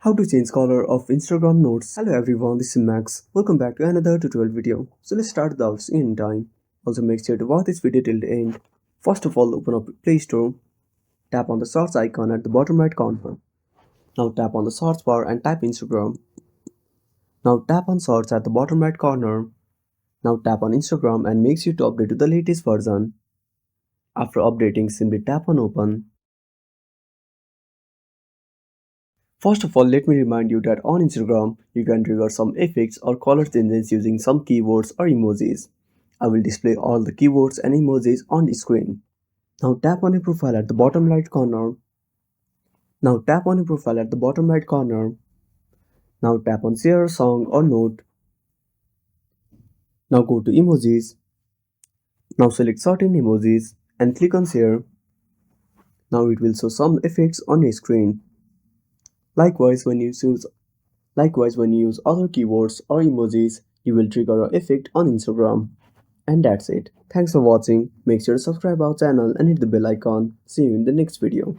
How to change color of Instagram notes. Hello everyone, this is Max. Welcome back to another tutorial video. So let's start without wasting time. Also make sure to watch this video till the end. First of all, open up Play Store. Tap on the search icon at the bottom right corner. Now tap on the search bar and type Instagram. Now tap on search at the bottom right corner. Now tap on Instagram and make sure to update to the latest version. After updating, simply tap on open. First of all, let me remind you that on Instagram, you can trigger some effects or color changes using some keywords or emojis. I will display all the keywords and emojis on the screen. Now tap on your profile at the bottom right corner. Now tap on your profile at the bottom right corner. Now tap on share a song or note. Now go to emojis. Now select certain emojis and click on share. Now it will show some effects on your screen. Likewise, when you use other keywords or emojis, you will trigger an effect on Instagram. And that's it. Thanks for watching. Make sure to subscribe our channel and hit the bell icon. See you in the next video.